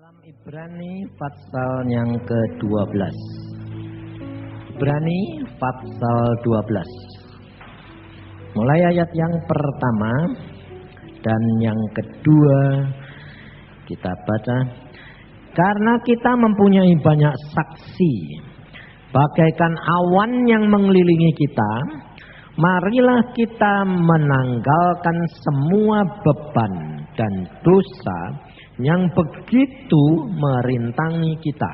Dalam Ibrani pasal yang ke-12. Ibrani pasal 12. Mulai ayat yang pertama dan yang kedua kita baca. Karena kita mempunyai banyak saksi, bagaikan awan yang mengelilingi kita, marilah kita menanggalkan semua beban dan dosa yang begitu merintangi kita,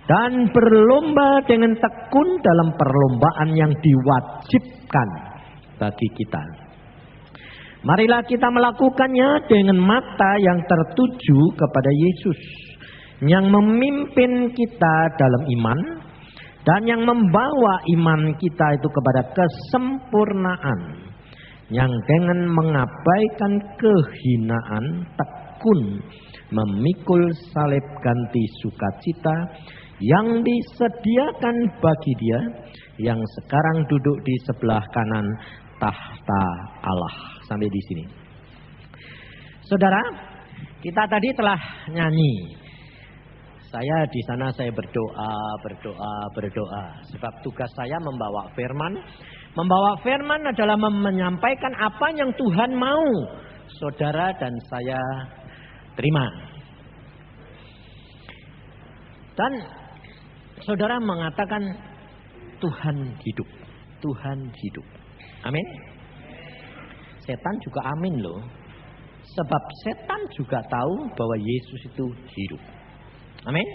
dan berlomba dengan tekun dalam perlombaan yang diwajibkan bagi kita. Marilah kita melakukannya dengan mata yang tertuju kepada Yesus, yang memimpin kita dalam iman dan yang membawa iman kita itu kepada kesempurnaan, yang dengan mengabaikan kehinaan tekun memikul salib ganti sukacita yang disediakan bagi Dia yang sekarang duduk di sebelah kanan tahta Allah. Sampai di sini. Saudara, kita tadi telah nyanyi. Saya di sana saya berdoa. Sebab tugas saya membawa firman. Membawa firman adalah menyampaikan apa yang Tuhan mau saudara dan saya terima. Dan saudara mengatakan Tuhan hidup. Tuhan hidup. Amin. Setan juga amin loh. Sebab setan juga tahu bahwa Yesus itu hidup. Amin.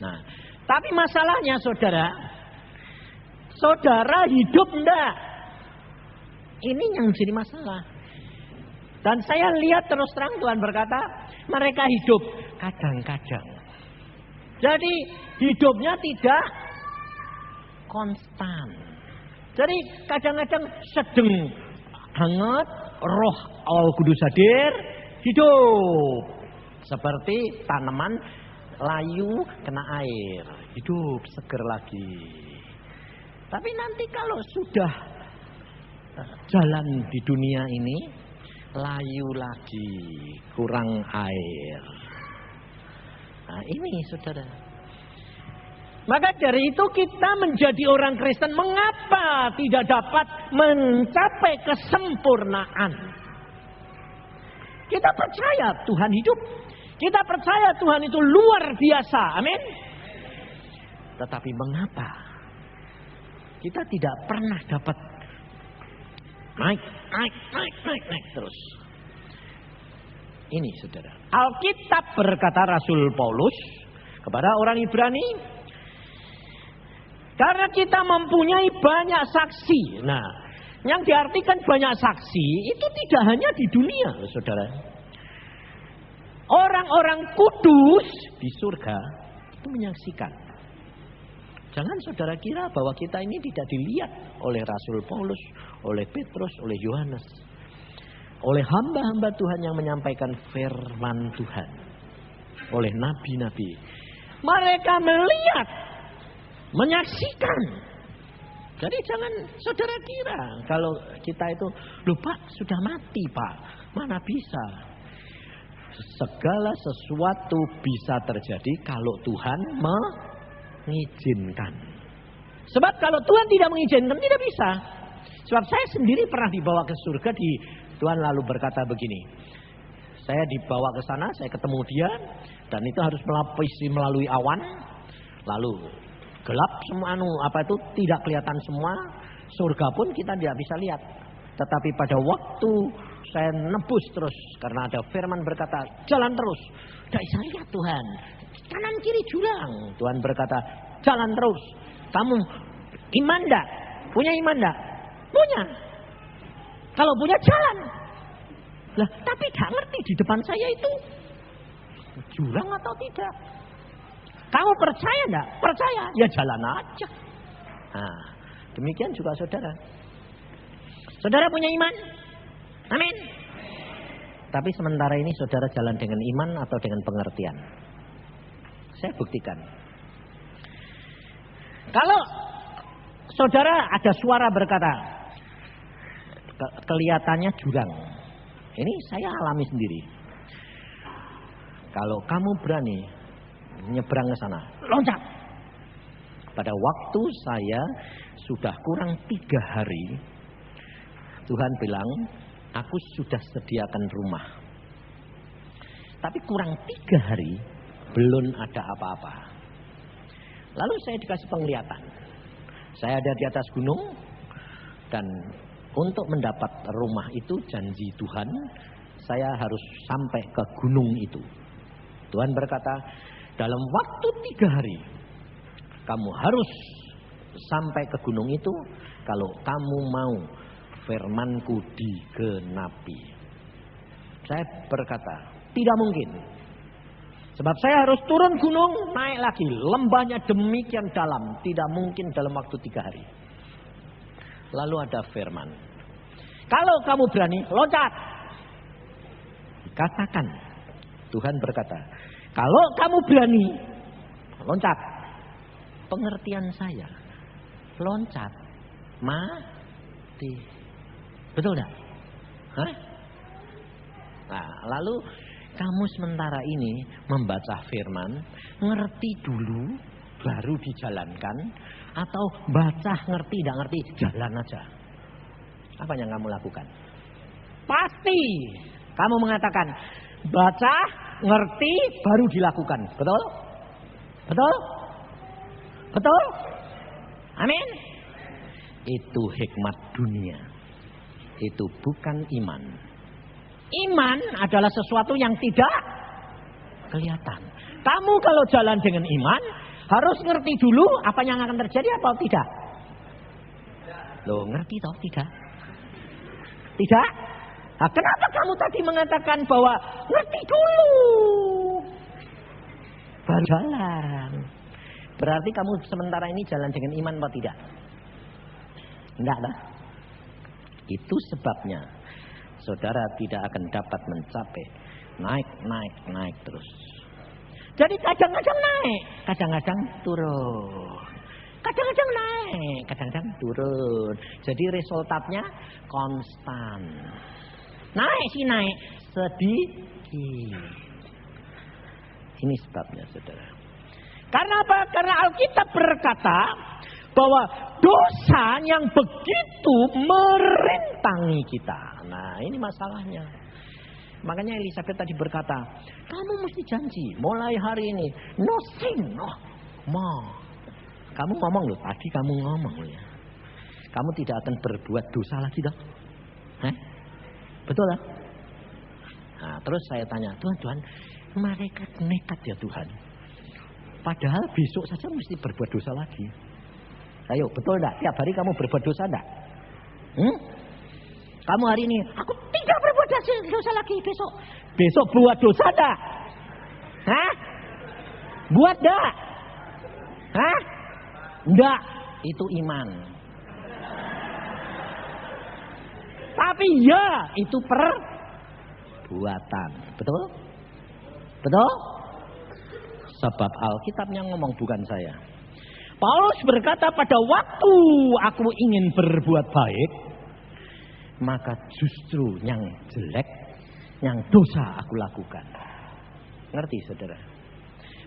Nah, tapi masalahnya saudara hidup enggak? Ini yang jadi masalah. Dan saya lihat terus terang Tuhan berkata, mereka hidup kadang-kadang. Jadi hidupnya tidak konstan. Jadi kadang-kadang sedang hangat, roh Allah Kudus hadir, hidup. Seperti tanaman layu kena air, hidup seger lagi. Tapi nanti kalau sudah jalan di dunia ini, layu lagi, kurang air. Nah ini saudara. Maka dari itu kita menjadi orang Kristen, mengapa tidak dapat mencapai kesempurnaan? Kita percaya Tuhan hidup. Kita percaya Tuhan itu luar biasa. Amin. Tetapi mengapa kita tidak pernah dapat naik terus? Ini saudara. Alkitab berkata Rasul Paulus kepada orang Ibrani, karena kita mempunyai banyak saksi. Nah, yang diartikan banyak saksi itu tidak hanya di dunia, saudara. Orang-orang kudus di surga itu menyaksikan. Jangan saudara kira bahwa kita ini tidak dilihat oleh Rasul Paulus, oleh Petrus, oleh Yohanes, oleh hamba-hamba Tuhan yang menyampaikan firman Tuhan, oleh nabi-nabi. Mereka melihat, menyaksikan. Jadi jangan saudara kira kalau kita itu, loh Pak sudah mati Pak, mana bisa. Segala sesuatu bisa terjadi kalau Tuhan mengizinkan. Sebab kalau Tuhan tidak mengizinkan tidak bisa. Sebab saya sendiri pernah dibawa ke surga, Tuhan lalu berkata begini. Saya dibawa ke sana, saya ketemu Dia, dan itu harus melalui awan, lalu gelap semua tidak kelihatan semua. Surga pun kita tidak bisa lihat. Tetapi pada waktu saya nebus terus, karena ada firman berkata jalan terus. Tidak bisa lihat Tuhan, kanan kiri jurang. Tuhan berkata jalan terus. Kamu iman enggak? Punya iman enggak? Punya. Kalau punya jalan. Lah, tapi gak ngerti di depan saya itu jurang atau tidak. Kamu percaya enggak? Percaya, ya jalan aja. Nah, demikian juga saudara. Saudara punya iman? Amin. Tapi sementara ini saudara jalan dengan iman atau dengan pengertian? Saya buktikan. Kalau saudara ada suara berkata, kelihatannya jurang. Ini saya alami sendiri. Kalau kamu berani nyebrang ke sana, loncat. Pada waktu saya sudah kurang 3 hari, Tuhan bilang, aku sudah sediakan rumah. Tapi kurang 3 hari, belum ada apa-apa. Lalu saya dikasih penglihatan. Saya ada di atas gunung, dan untuk mendapat rumah itu janji Tuhan, saya harus sampai ke gunung itu. Tuhan berkata, dalam waktu 3 hari, kamu harus sampai ke gunung itu kalau kamu mau firmanku digenapi. Saya berkata, tidak mungkin. Sebab saya harus turun gunung, naik lagi. Lembahnya demikian dalam, tidak mungkin dalam waktu 3 hari. Lalu ada firman, kalau kamu berani, loncat. Katakan, Tuhan berkata, kalau kamu berani, loncat. Pengertian saya, loncat, mati. Betul tidak? Hah? Nah, lalu kamu sementara ini membaca firman, ngerti dulu, baru dijalankan, atau baca ngerti, tidak ngerti, jalan aja. Apa yang kamu lakukan? Pasti kamu mengatakan, baca, ngerti, baru dilakukan. Betul? Betul? Betul? Amin? Itu hikmat dunia. Itu bukan iman. Iman adalah sesuatu yang tidak kelihatan. Kamu kalau jalan dengan iman, harus ngerti dulu apa yang akan terjadi atau tidak? Loh, ngerti toh? Tidak? Tidak? Nah, kenapa kamu tadi mengatakan bahwa ngerti dulu baru jalan? Berarti kamu sementara ini jalan dengan iman atau tidak? Enggak lah. Itu sebabnya saudara tidak akan dapat mencapai naik terus. Jadi kadang-kadang naik, kadang-kadang turun. Kadang-kadang naik, kadang-kadang turun. Jadi resultatnya konstan. Naik sih naik sedikit. Ini sebabnya saudara. Karena apa? Karena Alkitab berkata bahwa dosa yang begitu merintangi kita. Nah, ini masalahnya. Makanya Elizabeth tadi berkata, kamu mesti janji mulai hari ini no sin, no more. Kamu ngomong loh, tadi kamu ngomong loh ya. Kamu tidak akan berbuat dosa lagi dah. Betul lah. Nah, terus saya tanya, Tuhan, mereka nekat ya Tuhan. Padahal besok saja mesti berbuat dosa lagi. Ayo, betul enggak? Tiap hari kamu berbuat dosa enggak? Kamu hari ini, aku tidak berbuat dosa lagi besok. Besok buat dosa enggak? Hah? Buat enggak? Hah? Enggak, itu iman. Tapi ya, itu perbuatan. Betul? Betul? Sebab Alkitab yang ngomong bukan saya. Paulus berkata pada waktu aku ingin berbuat baik, maka justru yang jelek, yang dosa aku lakukan. Ngerti saudara?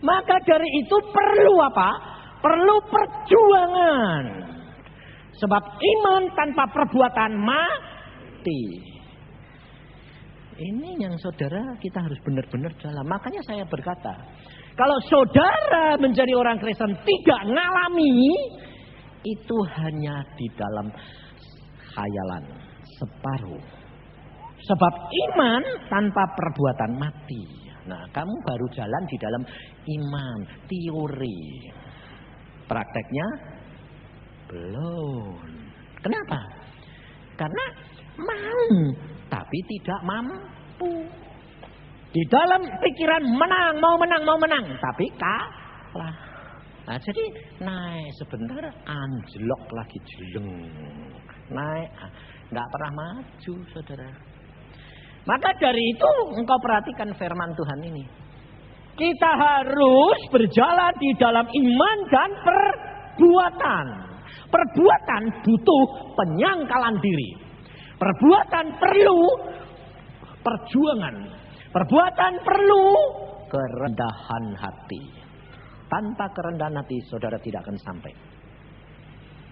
Maka dari itu perlu apa? Perlu perjuangan. Sebab iman tanpa perbuatan mati. Ini yang saudara kita harus benar-benar jalan. Makanya saya berkata, kalau saudara menjadi orang Kristen tidak ngalami, itu hanya di dalam khayalan separuh. Sebab iman tanpa perbuatan mati. Nah, kamu baru jalan di dalam iman, teori. Prakteknya belum. Kenapa? Karena mau, tapi tidak mampu. Di dalam pikiran mau menang, tapi kalah. Nah, jadi naik sebentar, anjlok lagi jeleng. Naik, nggak pernah maju, saudara. Maka dari itu engkau perhatikan firman Tuhan ini. Kita harus berjalan di dalam iman dan perbuatan. Perbuatan butuh penyangkalan diri. Perbuatan perlu perjuangan. Perbuatan perlu kerendahan hati. Tanpa kerendahan hati saudara tidak akan sampai.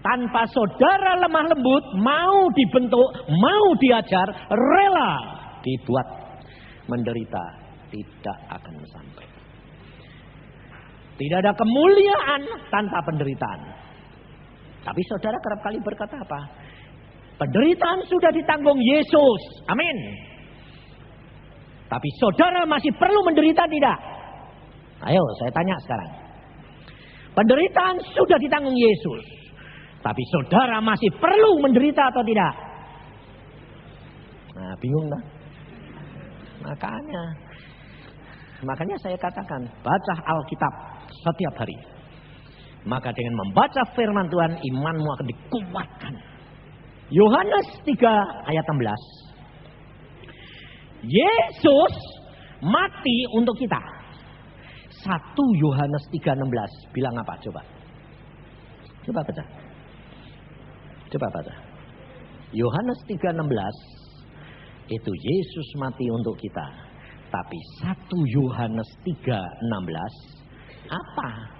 Tanpa saudara lemah lembut, mau dibentuk, mau diajar, rela dibuat menderita, tidak akan sampai. Tidak ada kemuliaan tanpa penderitaan. Tapi saudara kerap kali berkata apa? Penderitaan sudah ditanggung Yesus. Amin. Tapi saudara masih perlu menderita tidak? Ayo saya tanya sekarang. Penderitaan sudah ditanggung Yesus. Tapi saudara masih perlu menderita atau tidak? Nah, bingung kan? Makanya saya katakan, baca Alkitab setiap hari. Maka dengan membaca firman Tuhan, imanmu akan dikuatkan. Yohanes 3 ayat 16. Yesus mati untuk kita. 1 Yohanes 3:16 bilang apa? Coba baca. Coba baca. Yohanes 3:16 itu Yesus mati untuk kita. Tapi 1 Yohanes 3:16 apa?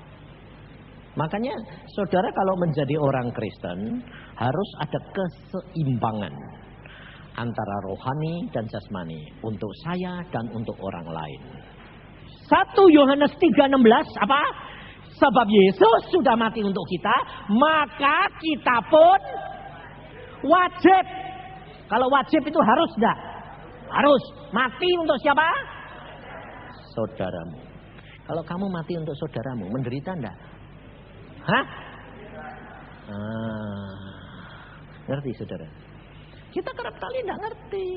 Makanya saudara kalau menjadi orang Kristen harus ada keseimbangan antara rohani dan jasmani untuk saya dan untuk orang lain. 1 Yohanes 3:16 apa? Sebab Yesus sudah mati untuk kita, maka kita pun wajib. Kalau wajib itu harus enggak? Harus. Mati untuk siapa? Saudaramu. Kalau kamu mati untuk saudaramu, menderita enggak? Hah? Ngerti saudara? Kita kerap kali enggak ngerti.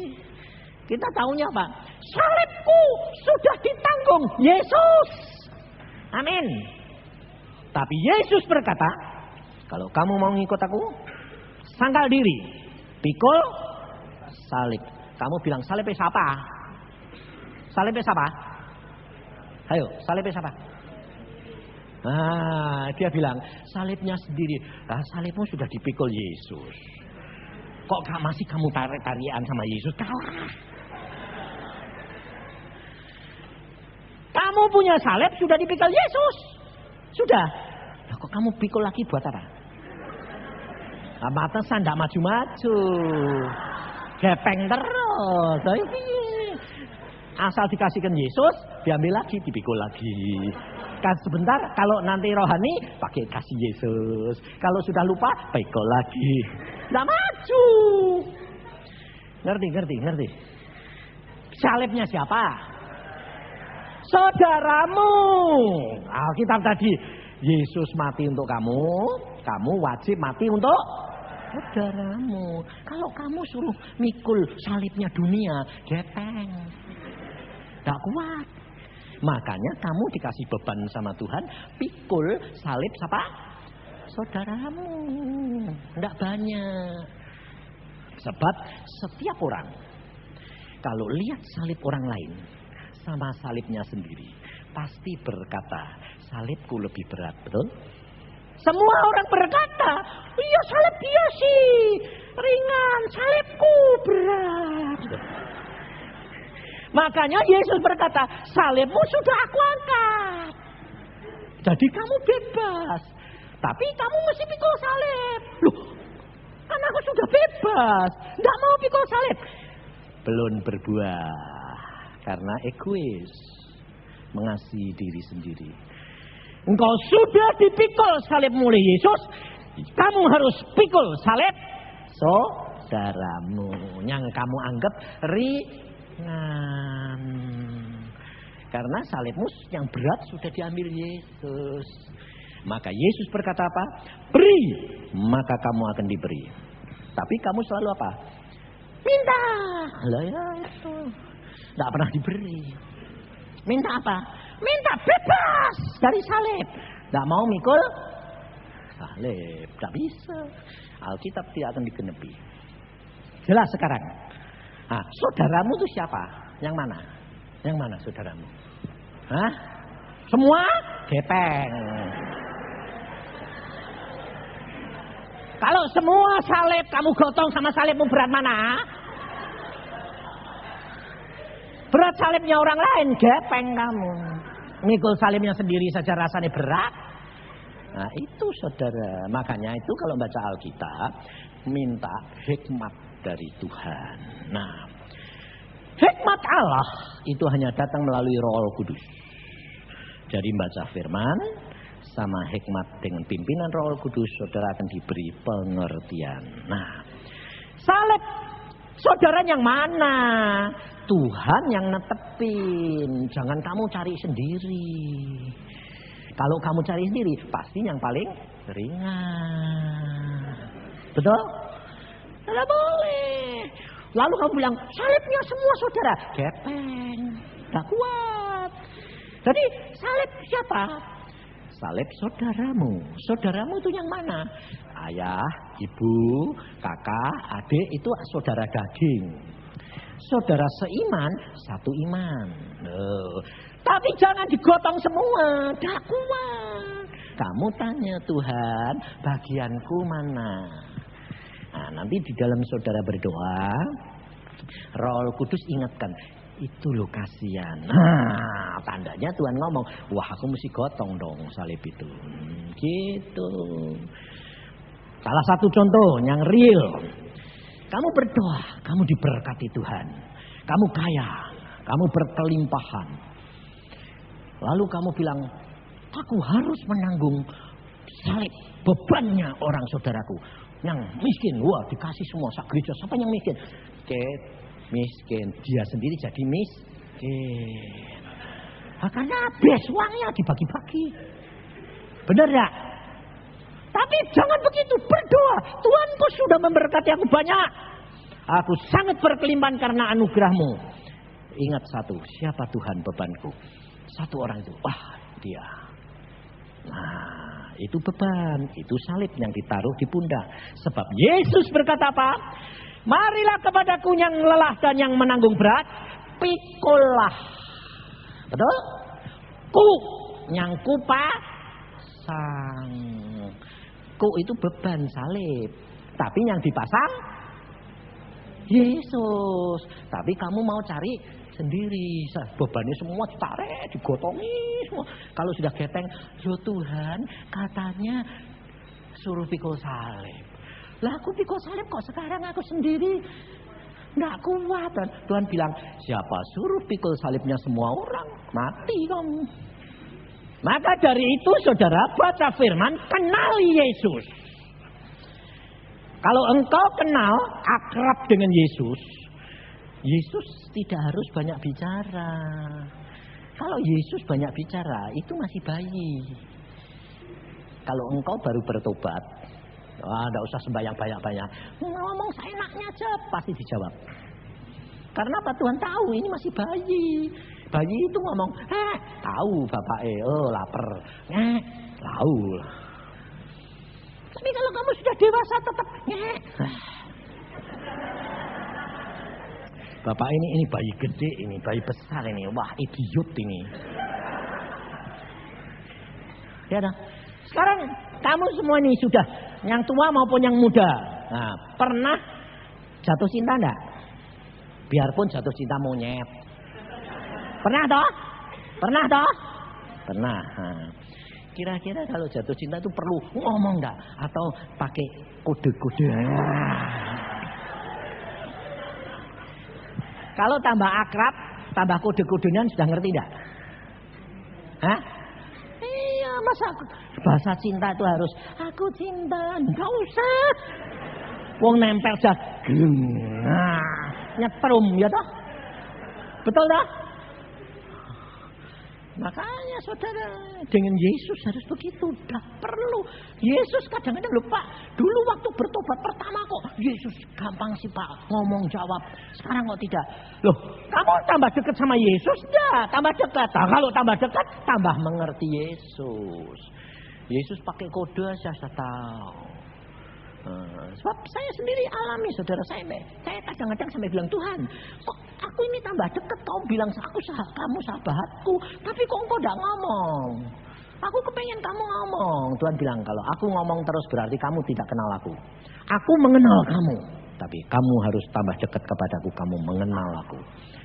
Kita taunya apa? Salibku sudah ditanggung Yesus. Amin. Tapi Yesus berkata, kalau kamu mau ngikut aku, sangkal diri, pikul salib. Kamu bilang salibnya siapa? Salibnya siapa? Ayo, salibnya siapa? Dia bilang salibnya sendiri. Salibmu sudah dipikul Yesus. Kok masih kamu tarik-tarian sama Yesus? Kalah. Kamu punya salib sudah dipikul Yesus. Sudah. Nah, kok kamu pikul lagi buat apa? Pantesan tidak maju-maju. Gepeng terus. Asal dikasihkan Yesus, diambil lagi, dipikul lagi. Kan sebentar, kalau nanti rohani, pakai kasih Yesus. Kalau sudah lupa, pikul lagi. Tidak maju. Ngerti. Salibnya siapa? Saudaramu. Alkitab tadi, Yesus mati untuk kamu, kamu wajib mati untuk saudaramu. Kalau kamu suruh mikul salibnya dunia, gepeng. Tidak kuat. Makanya kamu dikasih beban sama Tuhan, pikul salib siapa? Saudaramu. Tidak banyak. Sebab setiap orang, kalau lihat salib orang lain, sama salibnya sendiri, pasti berkata, salibku lebih berat, betul? Semua orang berkata, iya salib dia sih ringan, salibku berat. Makanya Yesus berkata, salibmu sudah aku angkat. Jadi kamu bebas. Tapi kamu mesti pikul salib. Loh, kan aku sudah bebas. Tidak mau pikul salib. Belum berbuah. Karena egois, mengasihi diri sendiri. Engkau sudah dipikul salibmu oleh Yesus, kamu harus pikul salib saudaramu yang kamu anggap ringan. Karena salibmu yang berat sudah diambil Yesus. Maka Yesus berkata apa? Beri, maka kamu akan diberi. Tapi kamu selalu apa? Minta. Lah ya itu. Tidak pernah diberi. Minta apa? Minta bebas dari salib. Tidak mau mikul salib. Tidak bisa. Alkitab tidak akan digenepi. Jelas sekarang. Nah, saudaramu itu siapa? Yang mana? Yang mana saudaramu? Hah? Semua gepeng. Kalau semua salib kamu gotong sama salibmu berat mana? Berat salibnya orang lain, gepeng kamu. Mikul salibnya sendiri saja rasanya berat. Nah itu saudara. Makanya itu kalau baca Alkitab, minta hikmat dari Tuhan. Nah, hikmat Allah itu hanya datang melalui Roh Kudus. Jadi baca firman sama hikmat dengan pimpinan Roh Kudus, saudara akan diberi pengertian. Nah, salib saudara yang mana? Tuhan yang netepin. Jangan kamu cari sendiri. Kalau kamu cari sendiri, pasti yang paling ringan. Betul? Tidak boleh. Lalu kamu bilang, salibnya semua saudara. Gepeng. Tidak kuat. Jadi salib siapa? Salib saudaramu. Saudaramu itu yang mana? Ayah, ibu, kakak, adik itu saudara daging. Saudara seiman, satu iman. Tapi jangan digotong semua, tidak kuat. Kamu tanya Tuhan, bagianku mana? Nah, nanti di dalam saudara berdoa, Roh Kudus ingatkan, itu loh kasihan. Nah, tandanya Tuhan ngomong, wah aku mesti gotong dong salib itu. Gitu. Salah satu contoh yang real. Kamu berdoa, kamu diberkati Tuhan. Kamu kaya, kamu berkelimpahan. Lalu kamu bilang, aku harus menanggung salib bebannya orang saudaraku. Yang miskin, wah dikasih semua sak gereja. Siapa yang miskin? Miskin. Dia sendiri jadi miskin. Karena habis uangnya dibagi-bagi. Benar enggak? Tapi jangan begitu, berdoa. Tuhanku sudah memberkati aku banyak. Aku sangat berkelimpahan karena anugerahmu. Ingat satu, siapa Tuhan bebanku? Satu orang itu, wah dia. Nah, itu beban, itu salib yang ditaruh di pundak. Sebab Yesus berkata apa? Marilah kepadaku yang lelah dan yang menanggung berat, pikulah. Betul? Yang kupasang. Itu beban salib. Tapi yang dipasang Yesus. Tapi kamu mau cari sendiri. Bebannya semua ditarik, digotongi semua. Kalau sudah geteng, ya Tuhan katanya suruh pikul salib. Lah aku pikul salib kok sekarang aku sendiri nggak kuat. Dan Tuhan bilang, siapa suruh pikul salibnya semua orang? Mati kamu. Maka dari itu saudara baca firman, kenali Yesus. Kalau engkau kenal, akrab dengan Yesus, Yesus tidak harus banyak bicara. Kalau Yesus banyak bicara, itu masih bayi. Kalau engkau baru bertobat, tidak usah sembahyang banyak-banyak. Ngomong seenaknya aja, pasti dijawab. Karena apa? Tuhan tahu ini masih bayi. Bayi itu ngomong, tahu bapak lapar. Tahu. Tapi kalau kamu sudah dewasa tetap bapak ini bayi gede, ini bayi besar ini. Wah, idiot ini. Ya dah. Sekarang kamu semua ini sudah, yang tua maupun yang muda. Nah, pernah jatuh cinta enggak? Biarpun jatuh cinta monyet. Pernah toh? Pernah toh? Pernah. Nah, kira-kira kalau jatuh cinta itu perlu ngomong enggak? Atau pakai kode-kode? Kalau tambah akrab, tambah kode-kodean sudah ngerti enggak? Hah? Iya, masa bahasa cinta itu harus aku cinta, enggak usah. Wong nempel jagung. Nah, nyetrum ya toh? Betul toh? Makanya saudara, dengan Yesus harus begitu. Dah perlu. Yesus kadang-kadang lupa. Dulu waktu bertobat pertama kok Yesus gampang sih Pak ngomong jawab. Sekarang kok tidak. Loh, kamu tambah dekat sama Yesus dah, tambah dekat. Nah, kalau tambah dekat, tambah mengerti Yesus. Yesus pakai kode saya tahu. Sebab saya sendiri alami saudara saya kadang-kadang sampai bilang Tuhan, kok aku ini tambah dekat, kau bilang kamu sahabatku, tapi kok engkau tidak ngomong? Aku kepengen kamu ngomong. Tuhan bilang kalau aku ngomong terus berarti kamu tidak kenal aku. Aku mengenal kamu, Tapi kamu harus tambah dekat kepadaku. Kamu mengenal aku.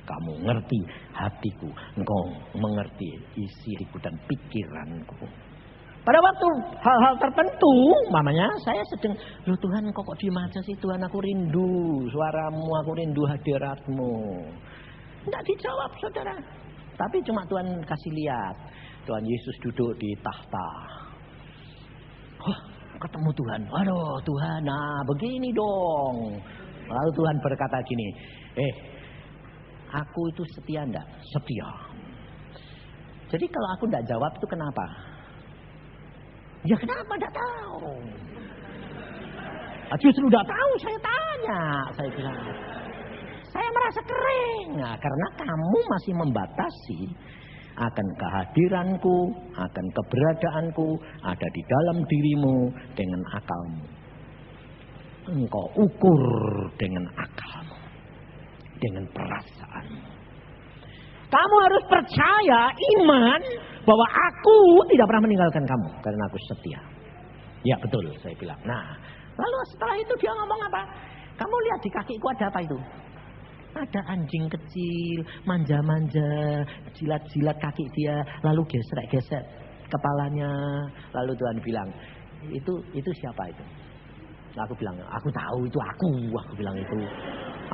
Kamu ngerti hatiku. Engkau mengerti isi hatiku dan pikiranku. Pada waktu hal-hal tertentu, mamanya saya sedang, loh Tuhan kok diem aja sih Tuhan, aku rindu suaramu, aku rindu hadiratmu. Tidak dijawab saudara. Tapi cuma Tuhan kasih lihat. Tuhan Yesus duduk di tahta. Oh, ketemu Tuhan. Aduh Tuhan, nah begini dong. Lalu Tuhan berkata gini, aku itu setia enggak? Setia. Jadi kalau aku enggak jawab itu kenapa? Ya kenapa enggak tahu? Justru enggak tahu saya tanya. Saya bilang, saya merasa kering. Nah, karena kamu masih membatasi akan kehadiranku, akan keberadaanku ada di dalam dirimu dengan akalmu. Engkau ukur dengan akalmu, dengan perasaanmu. Kamu harus percaya, iman bahwa aku tidak pernah meninggalkan kamu karena aku setia. Ya betul, saya bilang. Nah, lalu setelah itu dia ngomong apa? Kamu lihat di kakiku ada apa itu? Ada anjing kecil, manja-manja, jilat-jilat kaki dia, lalu gesek-gesek kepalanya. Lalu Tuhan bilang, itu siapa itu? Aku bilang, aku tahu itu aku bilang itu.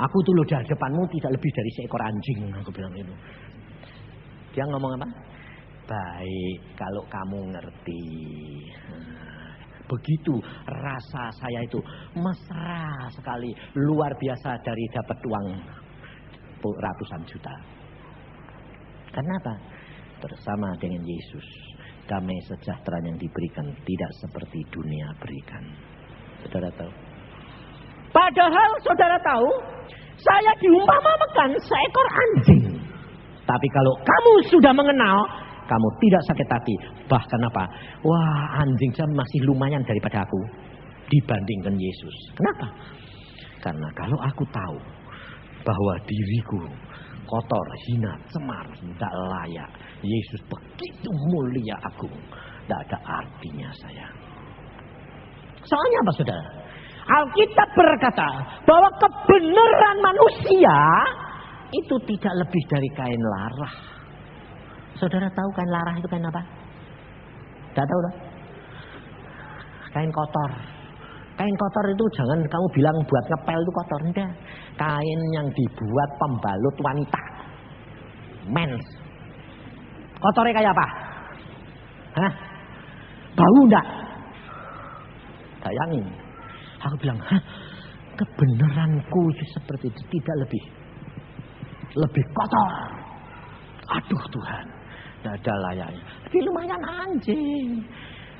Aku tuh loh di depanmu tidak lebih dari seekor anjing, aku bilang itu. Dia ngomong apa? Baik, kalau kamu ngerti. Begitu rasa saya itu mesra sekali, luar biasa dari dapat uang ratusan juta. Kenapa? Bersama dengan Yesus, damai sejahtera yang diberikan tidak seperti dunia berikan. Saudara tahu? Padahal saudara tahu, saya diumpamakan seekor anjing. Tapi kalau kamu sudah mengenal, kamu tidak sakit hati. Bahkan apa? Wah, anjing saya masih lumayan daripada aku dibandingkan Yesus. Kenapa? Karena kalau aku tahu bahwa diriku kotor, hina, cemar, tidak layak. Yesus begitu mulia aku. Tidak ada artinya saya. Soalnya apa saudara? Alkitab berkata bahwa kebenaran manusia itu tidak lebih dari kain larah. Saudara tahu kain larah itu kain apa? Tidak tahu tak? Kain kotor. Kain kotor itu jangan kamu bilang buat ngepel itu kotor. Enggak. Kain yang dibuat pembalut wanita. Mens. Kotornya kayak apa? Hah? Bau enggak? Bayangin. Aku bilang, kebenaranku seperti itu tidak lebih kotor. Aduh Tuhan, tidak ada layaknya. Tapi lumayan anjing.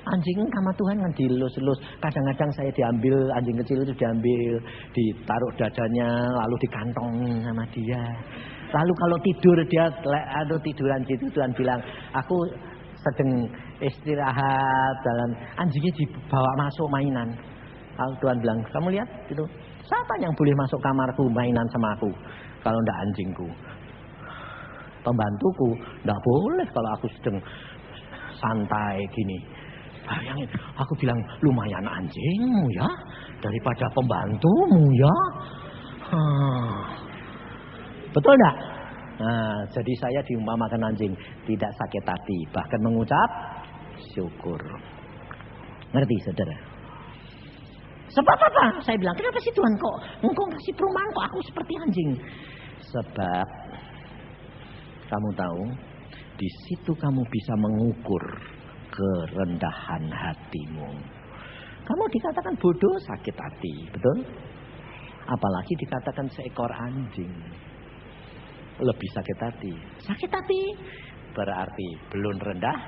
Anjing sama Tuhan kan dilus-lus. Kadang-kadang saya diambil, anjing kecil itu diambil, ditaruh dadanya, lalu dikantong sama dia. Lalu kalau tidur dia, tiduran situ Tuhan bilang, aku sedang istirahat dalam, anjingnya dibawa masuk mainan. Lalu Tuhan bilang, kamu lihat itu, siapa yang boleh masuk kamarku mainan sama aku? Kalau enggak anjingku. Pembantuku enggak boleh kalau aku sedang santai gini. Bayangin, aku bilang lumayan anjingmu ya, daripada pembantumu ya. Betul enggak? Nah, jadi saya diumpamakan anjing, tidak sakit hati, bahkan mengucap syukur. Ngerti saudara? Sebab apa? Saya bilang, kenapa sih Tuhan kok engkau kasih perumpamaan kok aku seperti anjing? Sebab kamu tahu, di situ kamu bisa mengukur kerendahan hatimu. Kamu dikatakan bodoh, sakit hati, betul? Apalagi dikatakan seekor anjing, lebih sakit hati. Sakit hati berarti belum rendah.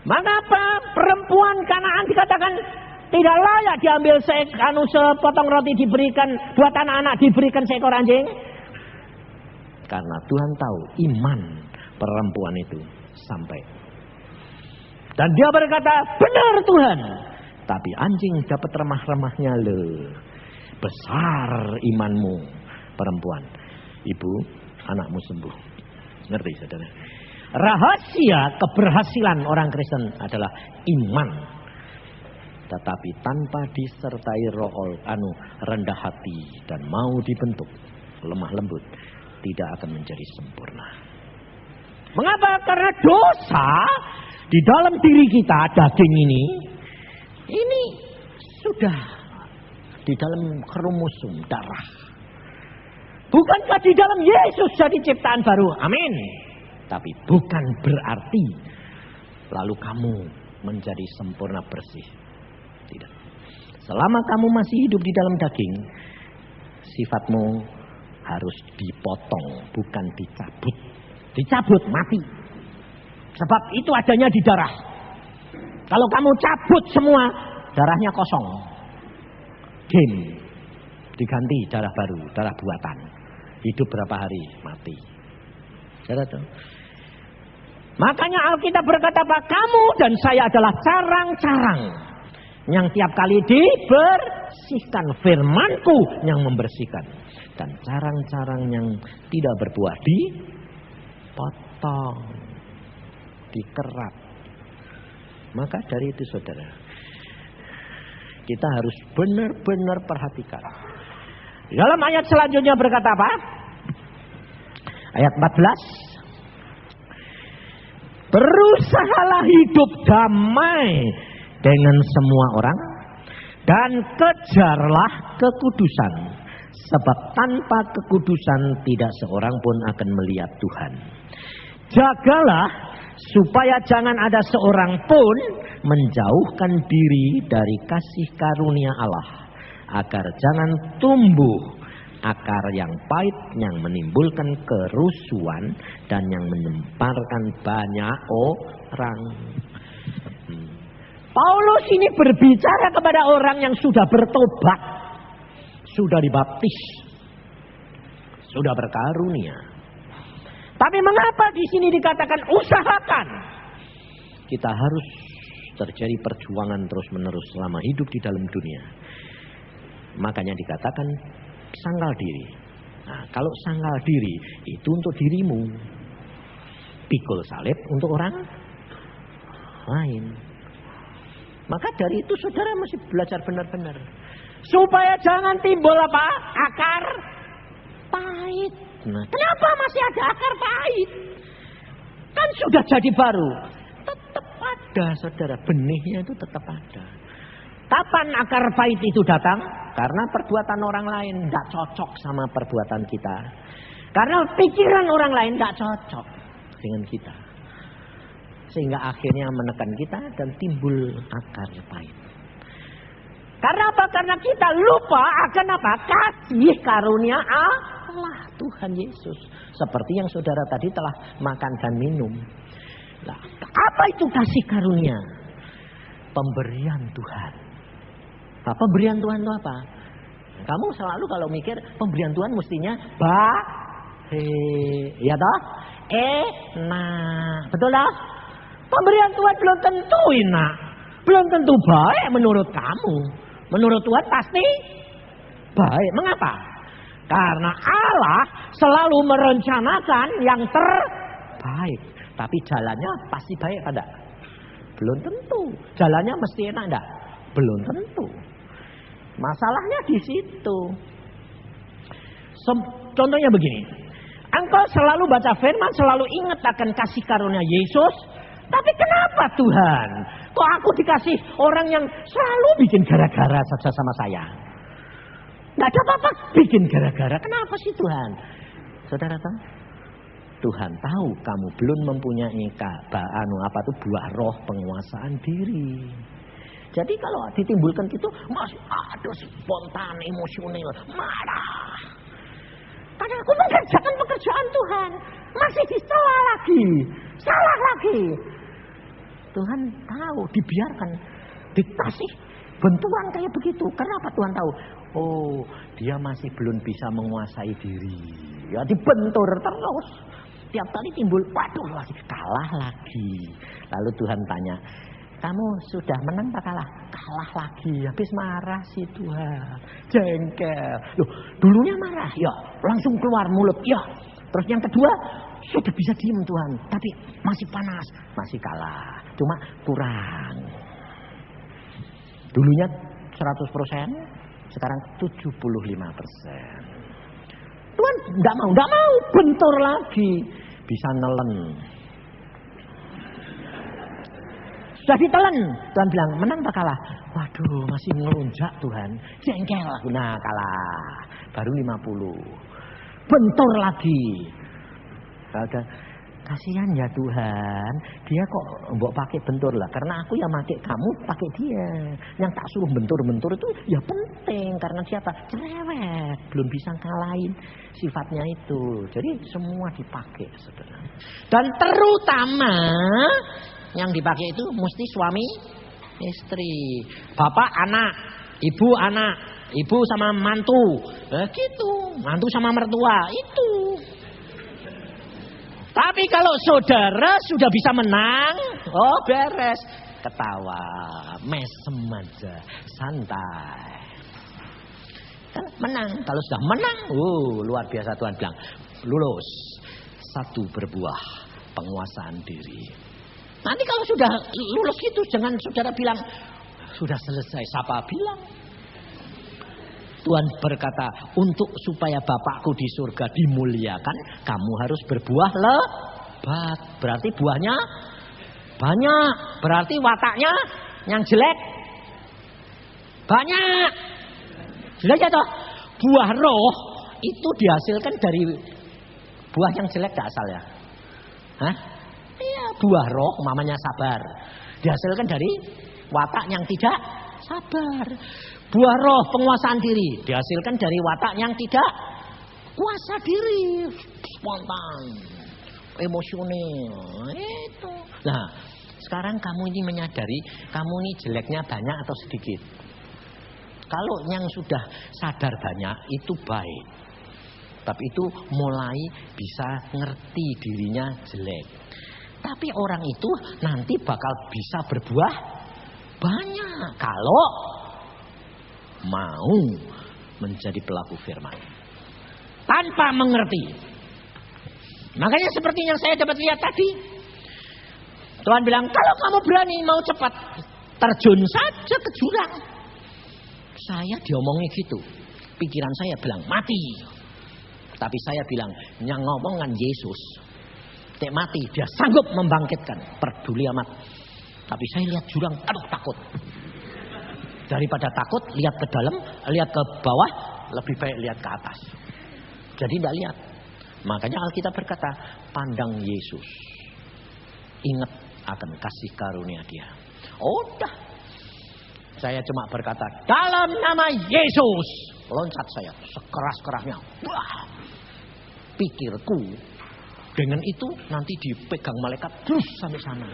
Mengapa perempuan Kanaan dikatakan tidak layak diambil sepotong roti diberikan buat anak-anak, diberikan seekor anjing? Karena Tuhan tahu iman perempuan itu sampai. Dan dia berkata, benar Tuhan. Tapi anjing dapat remah-remahnya loh. Besar imanmu perempuan. Ibu, anakmu sembuh. Ngerti saudara? Rahasia keberhasilan orang Kristen adalah iman. Tetapi tanpa disertai roh rendah hati dan mau dibentuk lemah lembut, tidak akan menjadi sempurna. Mengapa? Karena dosa di dalam diri kita, daging ini sudah di dalam kromosom darah. Bukankah di dalam Yesus jadi ciptaan baru? Amin. Tapi bukan berarti lalu kamu menjadi sempurna bersih. Tidak. Selama kamu masih hidup di dalam daging, sifatmu harus dipotong, bukan dicabut. Dicabut, mati. Sebab itu adanya di darah. Kalau kamu cabut semua, darahnya kosong. Game. Diganti darah baru, darah buatan. Hidup berapa hari, mati. Saudara tahu? Makanya Alkitab berkata bahwa kamu dan saya adalah carang-carang yang tiap kali dibersihkan. Firman-Ku yang membersihkan. Dan carang-carang yang tidak berbuah dipotong, dikerat. Maka dari itu saudara, kita harus benar-benar perhatikan. Dalam ayat selanjutnya berkata apa? Ayat 14. Berusahalah hidup damai dengan semua orang dan kejarlah kekudusan, sebab tanpa kekudusan tidak seorang pun akan melihat Tuhan. Jagalah supaya jangan ada seorang pun menjauhkan diri dari kasih karunia Allah, agar jangan tumbuh akar yang pahit yang menimbulkan kerusuhan dan yang menyemparkan banyak orang. Paulus ini berbicara kepada orang yang sudah bertobat, sudah dibaptis, sudah berkarunia. Tapi mengapa di sini dikatakan usahakan? Kita harus terjadi perjuangan terus-menerus selama hidup di dalam dunia. Makanya dikatakan sangkal diri. Nah, kalau sangkal diri itu untuk dirimu, pikul salib untuk orang lain. Maka dari itu saudara mesti belajar benar-benar. Supaya jangan timbul apa? Akar pahit. Nah, kenapa masih ada akar pahit? Kan sudah jadi baru. Tetap ada saudara, benihnya itu tetap ada. Kapan akar pahit itu datang? Karena perbuatan orang lain tidak cocok sama perbuatan kita. Karena pikiran orang lain tidak cocok dengan kita. Sehingga akhirnya menekan kita dan timbul akar pahit. Karena apa? Karena kita lupa akan apa? Kasih karunia Allah, Tuhan Yesus. Seperti yang saudara tadi telah makan dan minum. Nah, apa itu kasih karunia? Pemberian Tuhan. Nah, pemberian Tuhan itu apa? Kamu selalu kalau mikir pemberian Tuhan mestinya ya toh? Enak. Betul toh? Pemberian Tuhan belum tentu enak. Belum tentu baik menurut kamu. Menurut Tuhan pasti baik. Mengapa? Karena Allah selalu merencanakan yang terbaik. Tapi jalannya pasti baik kan enggak? Belum tentu. Jalannya mesti enak enggak? Belum tentu. Masalahnya di situ. Contohnya begini. Engkau selalu baca firman, selalu ingat akan kasih karunia Yesus. Tapi kenapa Tuhan? Kok aku dikasih orang yang selalu bikin gara-gara saja sama saya? Nggak ada apa-apa bikin gara-gara. Kenapa sih Tuhan? Saudara tahu? Tuhan tahu kamu belum mempunyai buah roh penguasaan diri. Jadi kalau ditimbulkan gitu masih ada spontan, emosional, marah. Karena aku mengerjakan pekerjaan Tuhan, masih disalah lagi, salah lagi. Tuhan tahu, dibiarkan, dikasih benturan kayak begitu. Kenapa Tuhan tahu? Oh, dia masih belum bisa menguasai diri. Ya dibentur terus. Tiap kali timbul, waduh masih kalah lagi. Lalu Tuhan tanya, kamu sudah menang apa kalah? Kalah lagi, habis marah sih Tuhan. Jengkel. Loh, dulunya marah, ya langsung keluar mulut, ya. Terus yang kedua, sudah bisa diem Tuhan. Tapi masih panas, masih kalah. Cuma kurang. Dulunya 100%, sekarang 75%. Tuhan enggak mau, bentur lagi. Bisa nelen. Sudah ditelen. Tuhan bilang, menang tak kalah? Waduh, masih ngelunjak Tuhan. Jengkel. Nah, kalah. Baru 50. Bentur lagi. Kasihan ya Tuhan, dia kok mbok pakai bentur lah. Karena aku yang pakai kamu, pakai dia. Yang tak suruh bentur-bentur itu ya penting. Karena siapa? Cerewet, belum bisa ngalahin sifatnya itu. Jadi semua dipakai sebenarnya. Dan terutama yang dipakai itu mesti suami istri, bapak anak, ibu anak, ibu sama mantu, gitu, mantu sama mertua itu. Tapi kalau saudara sudah bisa menang, oh beres. Ketawa, mesem aja, santai. Kan menang. Kalau sudah menang, luar biasa Tuhan bilang. Lulus, 1 berbuah penguasaan diri. Nanti kalau sudah lulus gitu, jangan saudara bilang, sudah selesai. Siapa bilang? Tuhan berkata, untuk supaya Bapakku di surga dimuliakan, kamu harus berbuah lebat. Berarti buahnya banyak. Berarti wataknya yang jelek banyak. Sudah ya toh? Buah roh itu dihasilkan dari buah yang jelek gak asal ya? Hah? Iya, buah roh namanya sabar. Dihasilkan dari watak yang tidak sabar. Buah roh penguasaan diri dihasilkan dari watak yang tidak kuasa diri, spontan, emosional. Itu. Nah, sekarang kamu ini menyadari kamu ini jeleknya banyak atau sedikit. Kalau yang sudah sadar banyak itu baik. Tapi itu mulai bisa ngerti dirinya jelek. Tapi orang itu nanti bakal bisa berbuah banyak kalau mau menjadi pelaku firman tanpa mengerti. Makanya seperti yang saya dapat lihat tadi, Tuhan bilang kalau kamu berani mau cepat, terjun saja ke jurang. Saya diomongi gitu, pikiran saya bilang mati, tapi saya bilang yang ngomongan Yesus, tek mati dia sanggup membangkitkan, peduli amat. Tapi saya lihat jurang, aduh takut. Daripada takut, lihat ke dalam, lihat ke bawah, lebih baik lihat ke atas. Jadi tidak lihat. Makanya Alkitab berkata, pandang Yesus. Ingat akan kasih karunia dia. Udah. Saya cuma berkata, dalam nama Yesus. Loncat saya, sekeras-kerasnya. Wah. Pikirku, dengan itu nanti dipegang malaikat, terus sampai sana.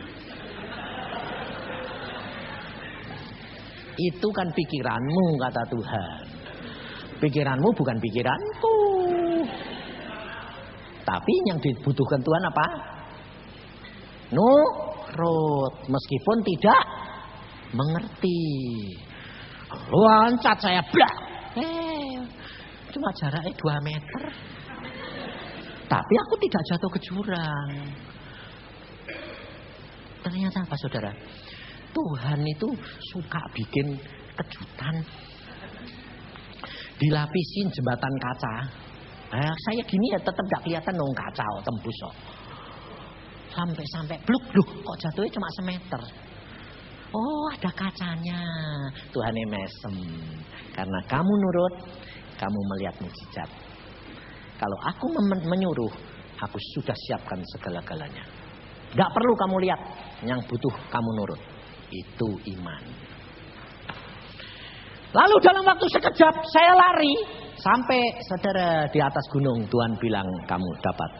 Itu kan pikiranmu kata Tuhan. Pikiranmu bukan pikiranku. Tapi yang dibutuhkan Tuhan apa? Nurut. Meskipun tidak mengerti. Loncat saya blak. Cuma jaraknya 2 meter. Tapi aku tidak jatuh ke jurang. Ternyata apa saudara? Tuhan itu suka bikin kejutan. Dilapisin jembatan kaca. Saya gini ya tetap gak kelihatan dong kaca tembus kok. Sampai bluk kok jatuhnya cuma semeter. Oh ada kacanya. Tuhan mesem. Karena kamu nurut, kamu melihat mukjizat. Kalau aku menyuruh, aku sudah siapkan segala-galanya. Gak perlu kamu lihat, yang butuh kamu nurut. Itu iman. Lalu dalam waktu sekejap saya lari sampai saudara di atas gunung. Tuhan bilang kamu dapat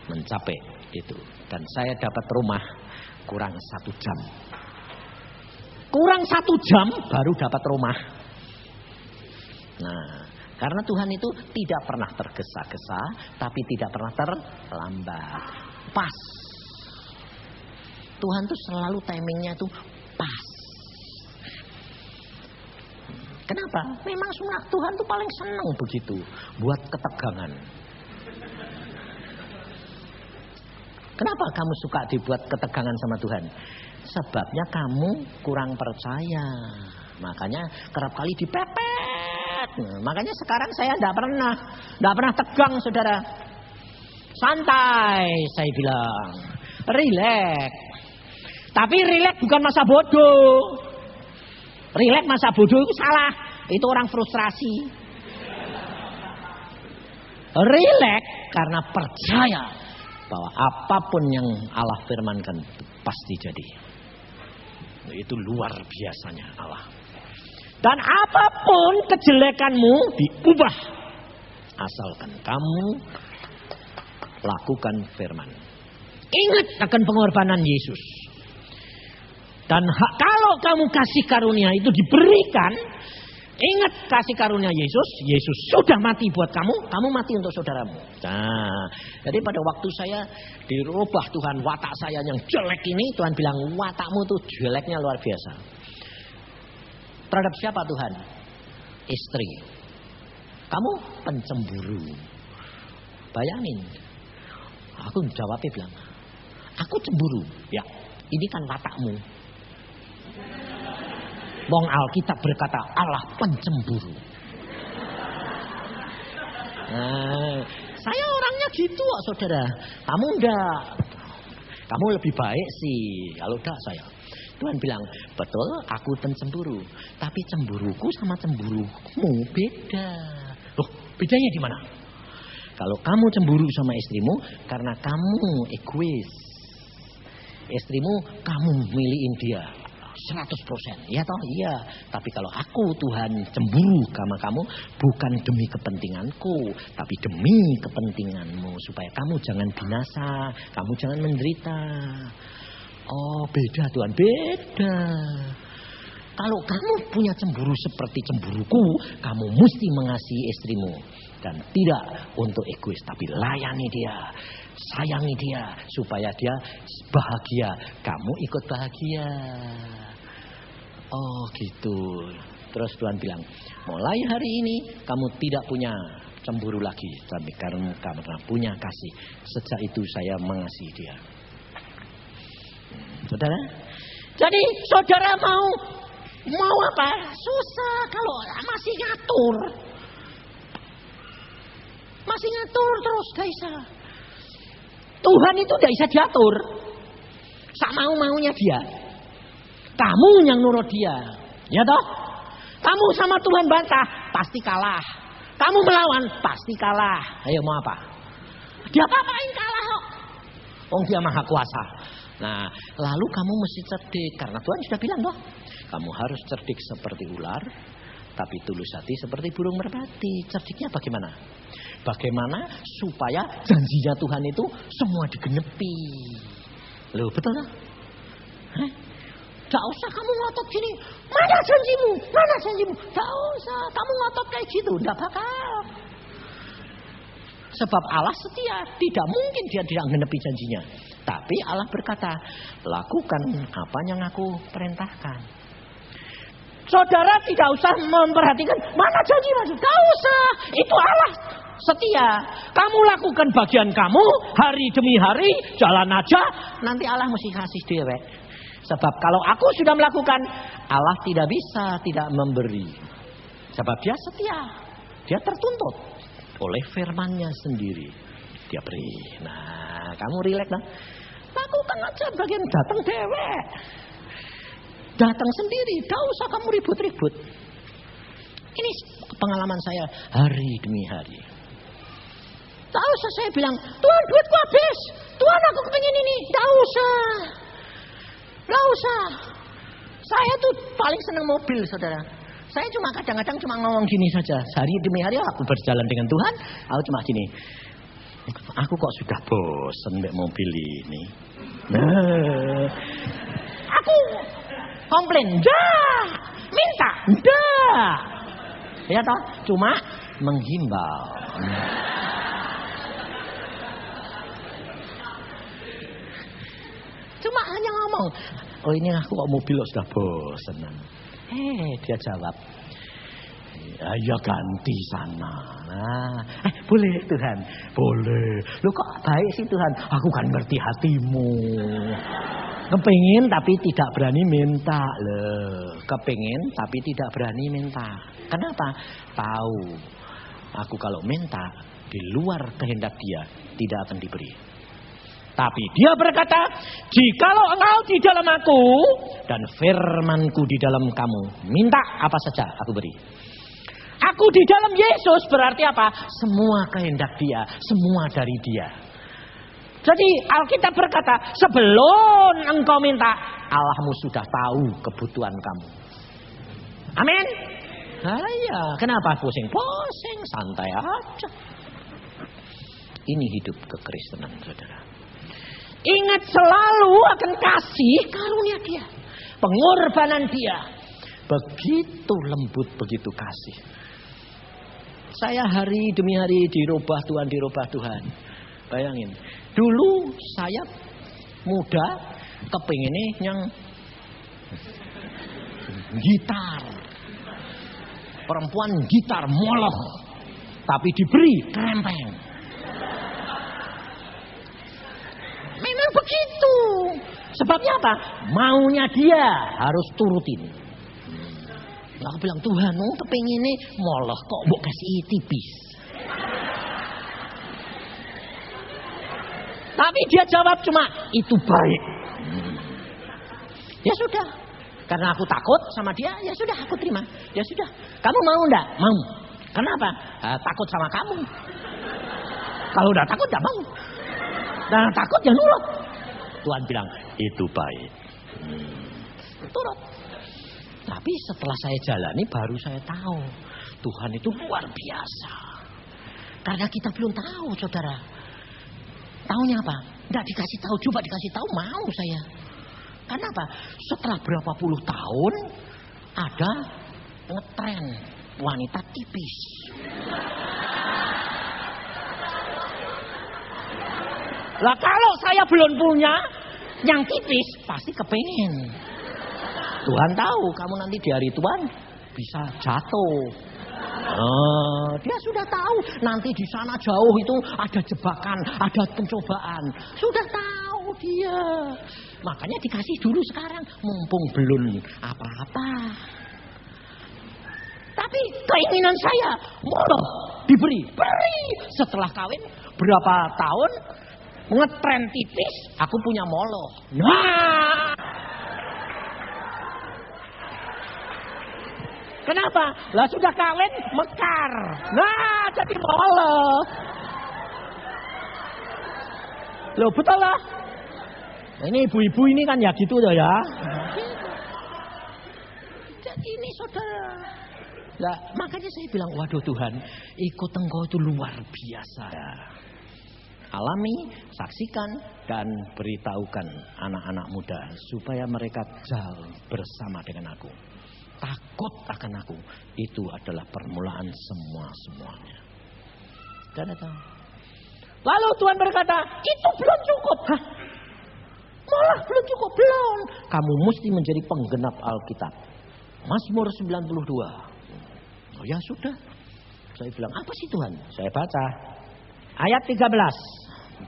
mencapai itu. Dan saya dapat rumah kurang 1 jam. Kurang 1 jam baru dapat rumah. Nah, karena Tuhan itu tidak pernah tergesa-gesa, tapi tidak pernah terlambat. Pas. Tuhan tuh selalu timingnya tuh pas. Kenapa? Memang Tuhan tuh paling senang begitu. Buat ketegangan. Kenapa kamu suka dibuat ketegangan sama Tuhan? Sebabnya kamu kurang percaya. Makanya kerap kali dipepet. Makanya sekarang saya tidak pernah tegang, saudara. Santai, saya bilang. Rileks. Tapi rileks bukan masa bodoh. Rileks masa bodoh itu salah. Itu orang frustrasi. Rileks karena percaya bahwa apapun yang Allah firmankan pasti jadi. Itu luar biasanya Allah. Dan apapun kejelekanmu diubah. Asalkan kamu lakukan firman. Ingat akan pengorbanan Yesus. Dan kalau kamu kasih karunia itu diberikan, ingat kasih karunia Yesus. Yesus sudah mati buat kamu, kamu mati untuk saudaramu. Nah, jadi pada waktu saya dirubah Tuhan watak saya yang jelek ini, Tuhan bilang watakmu tuh jeleknya luar biasa. Terhadap siapa Tuhan? Istri. Kamu pencemburu. Bayangin. Aku jawabnya bilang, aku cemburu. Ya, ini kan watakmu. Wong Alkitab berkata Allah pencemburu. Nah, saya orangnya gitu kok saudara. Kamu enggak. Kamu lebih baik sih. Kalau enggak saya. Tuhan bilang, betul aku pencemburu. Tapi cemburuku sama cemburumu beda. Loh, bedanya di mana? Kalau kamu cemburu sama istrimu karena kamu egois. Istrimu kamu milihin dia 100%. Ya toh? Iya. Tapi kalau aku Tuhan cemburu sama kamu bukan demi kepentinganku, tapi demi kepentinganmu supaya kamu jangan binasa, kamu jangan menderita. Oh, beda Tuhan, beda. Kalau kamu punya cemburu seperti cemburuku, kamu mesti mengasihi istrimu. Dan tidak untuk egois, tapi layani dia, sayangi dia, supaya dia bahagia. Kamu ikut bahagia. Oh gitu. Terus Tuhan bilang, mulai hari ini kamu tidak punya cemburu lagi. Tapi karena punya kasih. Sejak itu saya mengasihi dia. Saudara? Jadi saudara mau apa? Susah kalau masih ngatur. Masih ngatur terus gak bisa. Tuhan itu gak bisa diatur. Sak mau-maunya dia. Kamu yang nurut dia. Ya toh? Kamu sama Tuhan bantah, pasti kalah. Kamu melawan, pasti kalah. Ayo mau apa? Dia apa-apain kalah kok. Dia maha kuasa. Nah, lalu kamu mesti cerdik. Karena Tuhan sudah bilang toh. Kamu harus cerdik seperti ular. Tapi tulus hati seperti burung merpati. Cerdiknya bagaimana? Bagaimana supaya janjinya Tuhan itu semua digenepi. Loh betul tak? Gak usah kamu ngotot gini. Mana janjimu? Mana janjimu? Gak usah. Kamu ngotot kayak gitu. Gak bakal. Sebab Allah setia. Tidak mungkin dia tidak genepi janjinya. Tapi Allah berkata, lakukan apa yang aku perintahkan. Saudara tidak usah memperhatikan mana janji maksud. Gak usah. Itu Allah setia. Kamu lakukan bagian kamu hari demi hari, jalan aja. Nanti Allah mesti kasih dewek. Sebab kalau aku sudah melakukan, Allah tidak bisa tidak memberi. Sebab dia setia. Dia tertuntut oleh firman-Nya sendiri. Dia beri. Nah, kamu rileks lah. Lakukan aja bagian datang dewek. Datang sendiri, gak usah kamu ribut-ribut. Ini pengalaman saya hari demi hari. Gak usah saya bilang, Tuhan duitku habis. Tuhan aku kepingin ini. Gak usah. Gak usah. Saya tuh paling senang mobil saudara. Saya cuma kadang-kadang cuma ngomong gini saja. Hari demi hari aku berjalan dengan Tuhan. Aku cuma gini. Aku kok sudah bosan mbak mobil ini. Nah, aku komplain, dah, minta, dah, ya toh, cuma menghimbau. Cuma hanya ngomong, oh ini aku kok mobil sudah bosan. Dia jawab, Ya ganti sana. Nah, boleh Tuhan, boleh. Lu kok baik sih Tuhan? Aku kan ngerti hatimu. Kepingin tapi tidak berani minta loh. Kepingin tapi tidak berani minta. Kenapa? Tahu. Aku kalau minta di luar kehendak dia tidak akan diberi. Tapi dia berkata, jikalau engkau di dalam aku dan firmanku di dalam kamu, minta apa saja aku beri. Aku di dalam Yesus berarti apa? Semua kehendak dia, semua dari dia. Jadi Alkitab berkata, sebelum engkau minta, Allahmu sudah tahu kebutuhan kamu. Amin. Nah ya, kenapa pusing-pusing, santai aja. Ini hidup kekristenan, saudara. Ingat selalu akan kasih karunia dia, pengorbanan dia. Begitu lembut, begitu kasih. Saya hari demi hari dirubah Tuhan. Bayangin, dulu saya muda, kepinginnya yang gitar. Perempuan gitar molok, tapi diberi krempeng. Memang begitu. Sebabnya apa? Maunya dia harus turutin. Aku bilang, Tuhan, kepinginnya molok kok mau kasih tipis. Tapi dia jawab cuma, itu baik. Ya sudah. Karena aku takut sama dia, ya sudah aku terima. Ya sudah. Kamu mau enggak? Mau. Kenapa? Takut sama kamu. Kalau udah takut, enggak mau. Nah takut ya nurut. Tuhan bilang, itu baik. Turut. Tapi setelah saya jalani baru saya tahu. Tuhan itu luar biasa. Karena kita belum tahu, saudara. Taunya apa? Enggak dikasih tahu, coba dikasih tahu mau saya. Karena apa? Setelah berapa puluh tahun ada ngetren wanita tipis. Lah kalau saya belum punya yang tipis pasti kepengen. Tuhan tahu kamu nanti di hari Tuhan bisa jatuh. Dia sudah tahu nanti di sana jauh itu ada jebakan, ada pencobaan. Sudah tahu dia. Makanya dikasih dulu sekarang mumpung belum apa-apa. Tapi keinginan saya moloh diberi, beri. Setelah kawin berapa tahun ngetren tipis, aku punya moloh. Nah. Kenapa? Lah sudah kawin mekar. Nah, jadi moloh. Loh betul lah. Ini ibu-ibu ini kan ya gitu loh ya. Jadi ini saudara. Lah makanya saya bilang, waduh Tuhan, ikut Engkau itu luar biasa. Alami, saksikan dan beritahukan anak-anak muda supaya mereka jalan bersama dengan aku. Takut akan aku. Itu adalah permulaan semua-semuanya. Dan datang. Lalu Tuhan berkata, itu belum cukup. Hah? Malah belum cukup, belum. Kamu mesti menjadi penggenap Alkitab. Mazmur 92. Oh ya sudah. Saya bilang, apa sih Tuhan? Saya baca. Ayat 13,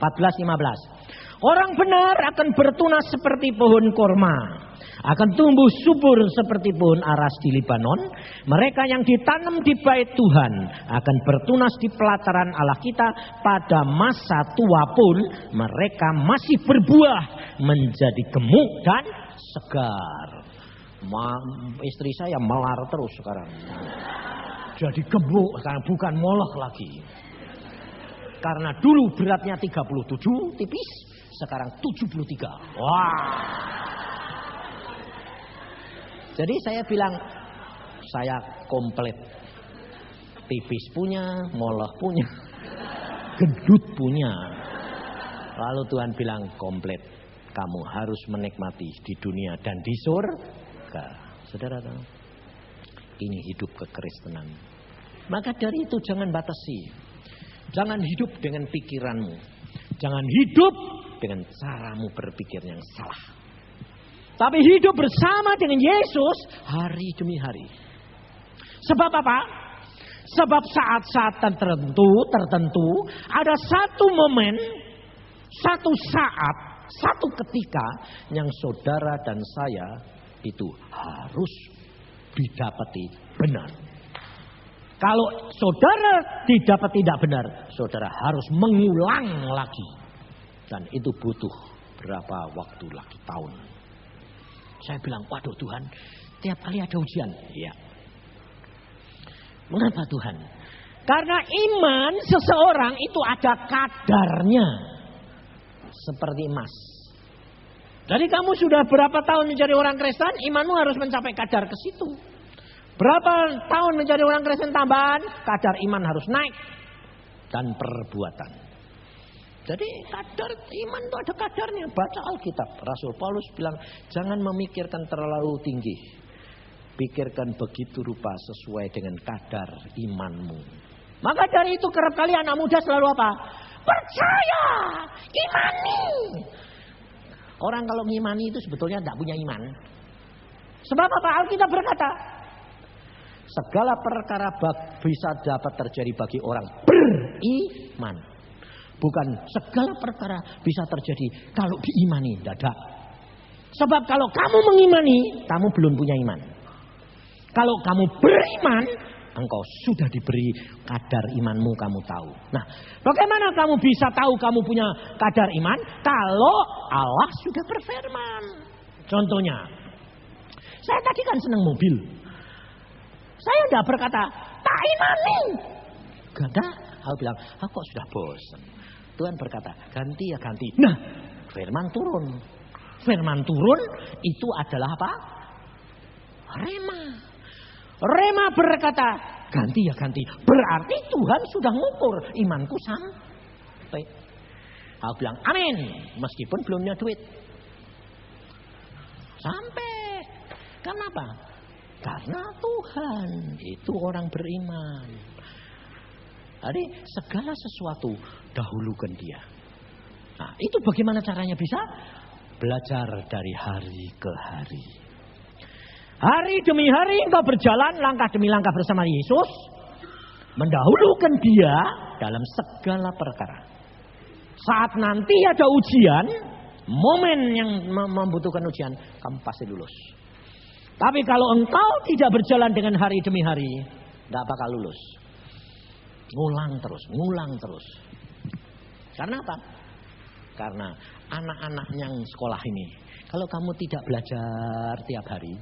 14, 15. Orang benar akan bertunas seperti pohon korma. Akan tumbuh subur seperti pohon aras di Libanon. Mereka yang ditanam di bait Tuhan akan bertunas di pelataran Allah kita. Pada masa tua pun mereka masih berbuah menjadi gemuk dan segar. Istri saya melar terus sekarang. Jadi gemuk sekarang, bukan molok lagi. Karena dulu beratnya 37 tipis, sekarang 73. Wah. Jadi saya bilang, saya komplit. Tipis punya, molok punya, gendut punya. Lalu Tuhan bilang, komplit. Kamu harus menikmati di dunia dan di surga. Saudara tahu? Ini hidup kekristenan. Maka dari itu jangan batasi. Jangan hidup dengan pikiranmu. Jangan hidup dengan caramu berpikir yang salah. Tapi hidup bersama dengan Yesus hari demi hari. Sebab apa? Sebab saat-saat tertentu ada satu momen, satu saat, satu ketika yang saudara dan saya itu harus didapati benar. Kalau saudara didapat tidak benar, saudara harus mengulang lagi. Dan itu butuh berapa waktu lagi, tahun. Saya bilang, waduh Tuhan, tiap kali ada ujian. Iya. Mengapa Tuhan? Karena iman seseorang itu ada kadarnya. Seperti emas. Jadi kamu sudah berapa tahun menjadi orang Kristen, imanmu harus mencapai kadar ke situ. Berapa tahun menjadi orang Kristen tambahan, kadar iman harus naik. Dan perbuatan. Jadi kadar iman itu ada kadarnya. Baca Alkitab. Rasul Paulus bilang, jangan memikirkan terlalu tinggi. Pikirkan begitu rupa sesuai dengan kadar imanmu. Maka dari itu kerap kali anak muda selalu apa? Percaya, imani. Orang kalau mengimani itu sebetulnya tidak punya iman. Sebab apa? Alkitab berkata, segala perkara bisa dapat terjadi bagi orang beriman. Bukan segala perkara bisa terjadi kalau diimani. Tidak. Sebab kalau kamu mengimani, kamu belum punya iman. Kalau kamu beriman, engkau sudah diberi kadar imanmu, kamu tahu. Nah, bagaimana kamu bisa tahu kamu punya kadar iman? Kalau Allah sudah berfirman. Contohnya, saya tadi kan senang mobil. Saya tidak berkata, tak imani. Gak ada. Aku bilang, aku sudah bosan. Tuhan berkata, ganti ya ganti. Nah, firman turun. Firman turun itu adalah apa? Rema. Rema berkata, ganti ya ganti. Berarti Tuhan sudah mengukur imanku sampai. Aku bilang, amin. Meskipun belum punya duit. Sampai. Kenapa? Karena Tuhan itu orang beriman. Jadi segala sesuatu dahulukan dia. Nah, itu bagaimana caranya bisa? Belajar dari hari ke hari. Hari demi hari engkau berjalan langkah demi langkah bersama Yesus. Mendahulukan dia dalam segala perkara. Saat nanti ada ujian, momen yang membutuhkan ujian, kamu pasti lulus. Tapi kalau engkau tidak berjalan dengan hari demi hari, tidak bakal lulus. Ngulang terus. Karena apa? Karena anak-anak yang sekolah ini, kalau kamu tidak belajar tiap hari,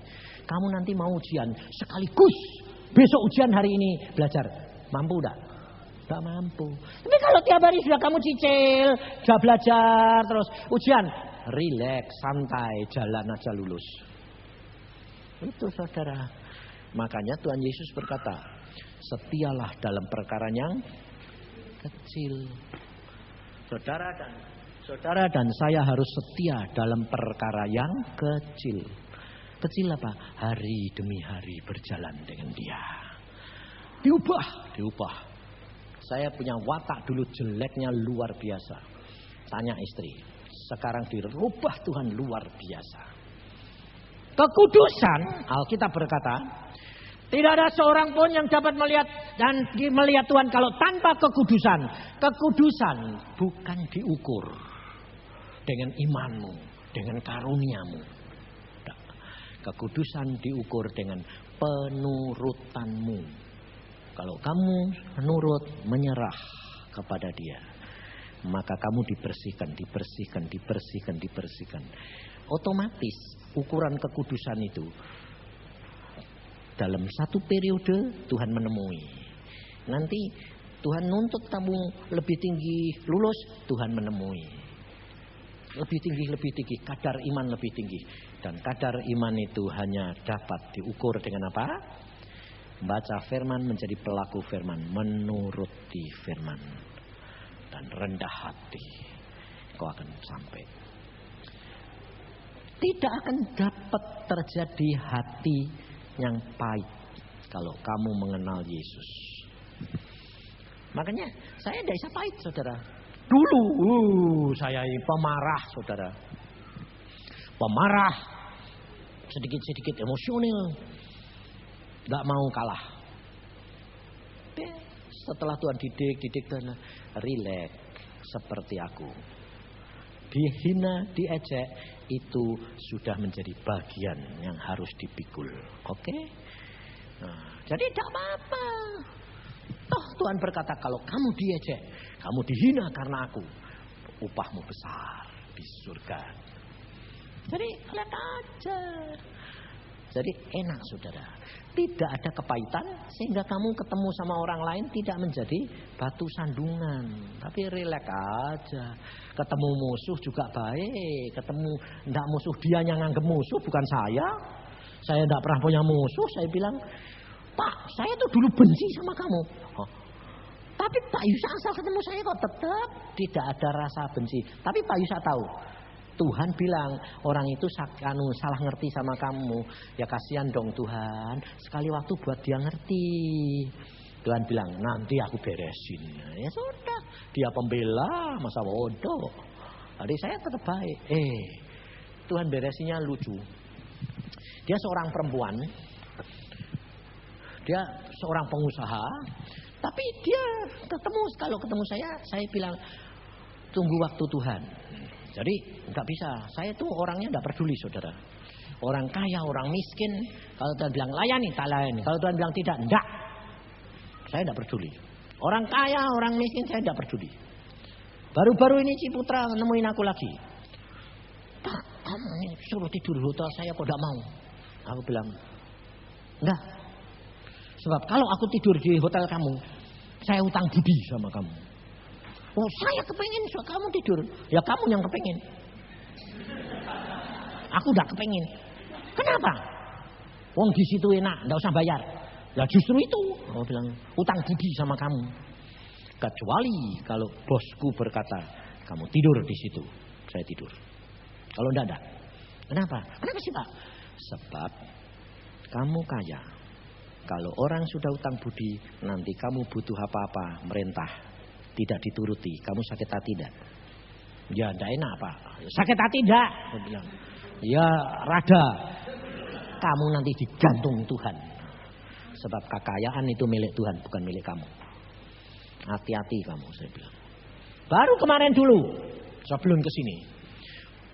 kamu nanti mau ujian sekaligus. Besok ujian, hari ini belajar. Mampu enggak? Enggak mampu. Tapi kalau tiap hari sudah kamu cicil, sudah belajar terus ujian, rileks, santai, jalan aja lulus. Itu saudara. Makanya Tuhan Yesus berkata, setialah dalam perkara yang kecil. Saudara dan saya harus setia dalam perkara yang kecil. Kecil apa? Hari demi hari berjalan dengan dia. Diubah. Saya punya watak dulu jeleknya luar biasa. Tanya istri. Sekarang dirubah Tuhan luar biasa. Kekudusan, Alkitab berkata, tidak ada seorang pun yang dapat melihat Tuhan kalau tanpa kekudusan. Kekudusan bukan diukur dengan imanmu, dengan karuniamu. Kekudusan diukur dengan penurutanmu. Kalau kamu menurut, menyerah kepada dia, maka kamu dibersihkan. Otomatis ukuran kekudusan itu dalam satu periode Tuhan menemui. Nanti Tuhan nuntut kamu lebih tinggi, lulus, Tuhan menemui. Lebih tinggi, kadar iman lebih tinggi. Dan kadar iman itu hanya dapat diukur dengan apa? Baca firman, menjadi pelaku firman, menuruti firman. Dan rendah hati. Kau akan sampai. Tidak akan dapat terjadi hati yang pahit kalau kamu mengenal Yesus. Makanya saya tidak bisa pahit, saudara. Dulu saya pemarah, saudara. Pemarah, sedikit emosional, tidak mau kalah. Tapi setelah Tuhan didik Tuhan, rileks seperti aku. Dihina, diejek, itu sudah menjadi bagian yang harus dipikul. Oke? Nah, jadi tidak apa-apa. Toh Tuhan berkata, kalau kamu diejek, kamu dihina karena aku, upahmu besar di surga. Jadi lihat aja. Jadi enak saudara. Tidak ada kepahitan sehingga kamu ketemu sama orang lain tidak menjadi batu sandungan. Tapi rileks aja. Ketemu musuh juga baik. Ketemu enggak musuh, dia yang nganggep musuh, bukan saya. Saya enggak pernah punya musuh. Saya bilang, Pak, saya tuh dulu benci sama kamu. Oh. Tapi Pak Yusa asal ketemu saya kok tetap tidak ada rasa benci. Tapi Pak Yusa tahu, Tuhan bilang orang itu salah ngerti sama kamu. Ya kasihan dong Tuhan. Sekali waktu buat dia ngerti. Tuhan bilang nanti aku beresin. Ya sudah. Dia pembela masa bodoh. Jadi saya tetap baik. Tuhan beresinnya lucu. Dia seorang perempuan. Dia seorang pengusaha. Tapi dia kalau ketemu saya bilang tunggu waktu Tuhan. Jadi nggak bisa. Saya tuh orangnya nggak peduli saudara. Orang kaya, orang miskin. Kalau Tuhan bilang layani, tak layani. Kalau Tuhan bilang tidak, enggak. Saya nggak peduli. Orang kaya, orang miskin saya nggak peduli. Baru-baru ini Ciputra nemuin aku lagi. Pak, kamu ini suruh tidur hotel saya kok nggak mau. Aku bilang, enggak. Sebab kalau aku tidur di hotel kamu, saya utang budi sama kamu. Oh saya kepengen kamu tidur. Ya kamu yang kepengen. Aku udah kepengen. Kenapa? Wong di situ enak, enggak usah bayar. Ya justru itu. Aku bilang utang budi sama kamu. Kecuali kalau bosku berkata kamu tidur di situ, saya tidur. Kalau enggak. Kenapa? Kenapa sih Pak? Sebab kamu kaya. Kalau orang sudah utang budi, nanti kamu butuh apa-apa, merintah. Tidak dituruti, kamu sakit hati tidak? Ya tidak enak Pak. Sakit hati tidak? Saya bilang. Ya rada. Kamu nanti digantung Tuhan. Sebab kekayaan itu milik Tuhan, bukan milik kamu. Hati-hati kamu, saya bilang. Baru kemarin dulu, sebelum ke sini.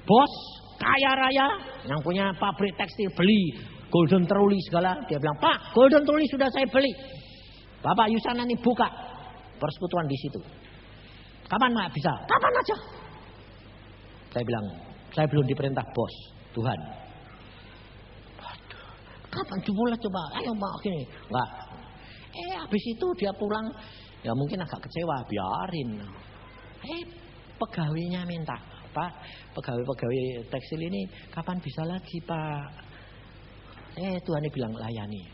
Bos kaya raya yang punya pabrik tekstil beli Golden Trolley segala. Dia bilang, Pak, Golden Trolley sudah saya beli. Bapak Yusa nanti buka persekutuan di situ. Kapan Mak bisa? Kapan aja. Saya bilang, saya belum diperintah bos, Tuhan. Waduh, kapan coba? Ayo Mak gini. Enggak. Habis itu dia pulang, ya mungkin agak kecewa, biarin. Pegawainya minta, Pak, pegawai tekstil ini kapan bisa lagi Pak? Tuhan bilang layani.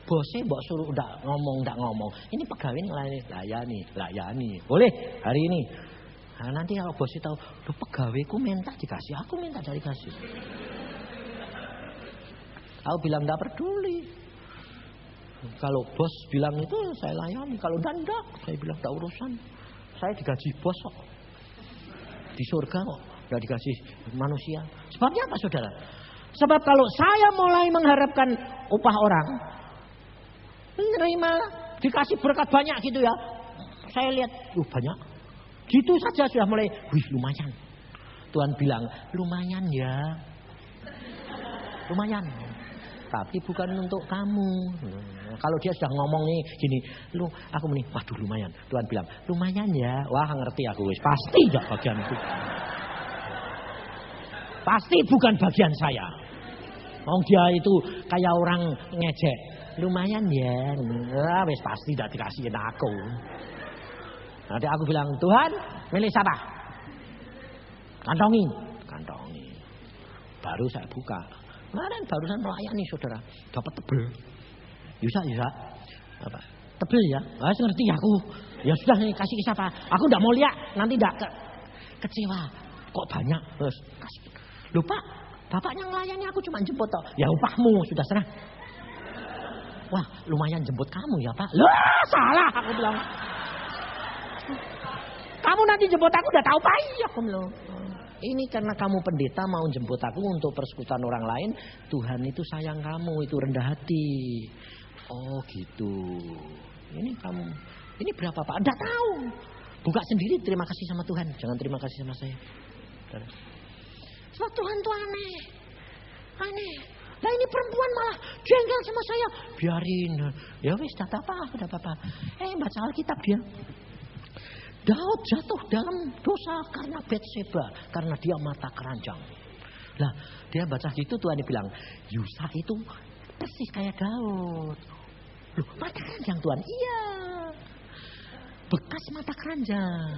Bosnya mbok suruh ndak ngomong. Ini pegawai layani. Boleh hari ini. Nah, nanti kalau bosnya tahu, pegawaiku minta dikasih, aku minta dari kasih. Aku bilang ndak peduli. Kalau bos bilang itu saya layani, kalau ndak, saya bilang ndak urusan. Saya digaji bos kok. Di surga kok, ndak dikasih manusia. Sebabnya apa saudara? Sebab kalau saya mulai mengharapkan upah orang, menerima dikasih berkat banyak gitu ya, saya lihat banyak, gitu saja sudah mulai, wih lumayan. Tuhan bilang lumayan ya, lumayan, tapi bukan untuk kamu. Kalau dia sudah ngomong nih gini, aku nih, waduh lumayan. Tuhan bilang lumayan ya, wah ngerti aku wis, pasti gak bagian itu. Pasti bukan bagian saya. Dia itu kayak orang ngejek. Lumayan ya. Wes pasti tidak dikasihin aku. Nanti aku bilang, Tuhan milih siapa? Kantongi. Baru saya buka. Kemarin barusan melayani saudara. Dapat tebel. Yusa. Apa? Tebel ya? Saya ngerti aku. Ya sudah nih kasih ke siapa? Aku tidak mau lihat. Nanti tidak kecewa. Kok banyak? Terus kasih. Lupa, bapak yang melayani aku cuma jemput toh. Ya upahmu sudah serah. Wah lumayan jemput kamu ya Pak. Lah salah aku bilang. Kamu nanti jemput aku udah tahu Pak. Aku bilang. Ini karena kamu pendeta mau jemput aku untuk persekutuan orang lain. Tuhan itu sayang kamu, itu rendah hati. Oh gitu. Ini kamu, ini berapa Pak? Enggak tahu. Buka sendiri, terima kasih sama Tuhan. Jangan terima kasih sama saya. Sebab Tuhan tuh aneh. Aneh. Nah ini perempuan malah jengkel sama saya. Biarin. Ya wis, tidak apa-apa. Baca Alkitab dia. Daud jatuh dalam dosa karena Batseba. Karena dia mata keranjang. Lah dia baca gitu Tuhan bilang, Yusa itu persis kayak Daud. Loh, mata keranjang Tuhan? Iya. Bekas mata keranjang.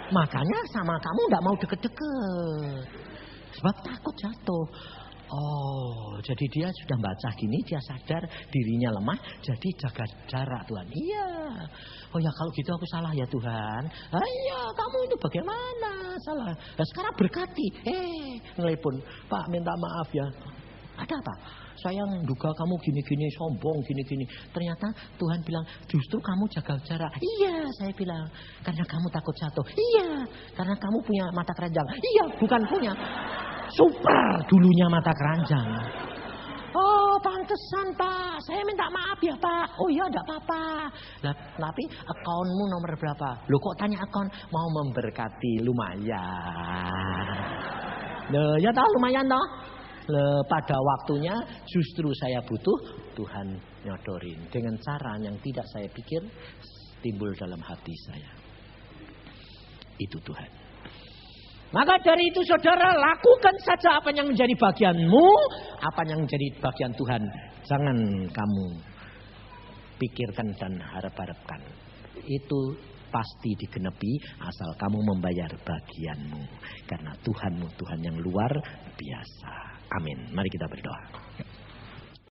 Makanya sama kamu gak mau deket-deket. Sebab takut jatuh. Oh, jadi dia sudah baca gini, dia sadar dirinya lemah, jadi jaga jarak Tuhan. Iya. Oh ya kalau gitu aku salah ya Tuhan. Iya, kamu itu bagaimana salah? Nah, sekarang berkati. Nelpon, Pak minta maaf ya. Ada apa? Saya menduga kamu gini-gini, sombong gini-gini. Ternyata Tuhan bilang justru kamu jaga jarak. Iya, saya bilang. Karena kamu takut jatuh. Iya, karena kamu punya mata keranjang. Iya, bukan punya. Super dulunya mata keranjang. Oh pantesan Pak, saya minta maaf ya Pak. Oh iya enggak apa-apa. Nah, tapi akunmu nomor berapa? Loh kok tanya akun? Mau memberkati lumayan. Loh ya tahu lumayan toh. Loh, pada waktunya justru saya butuh Tuhan nyodorin. Dengan cara yang tidak saya pikir timbul dalam hati saya. Itu Tuhan. Maka dari itu saudara, lakukan saja apa yang menjadi bagianmu, apa yang menjadi bagian Tuhan. Jangan kamu pikirkan dan harap-harapkan. Itu pasti digenepi asal kamu membayar bagianmu. Karena Tuhanmu Tuhan yang luar biasa. Amin. Mari kita berdoa.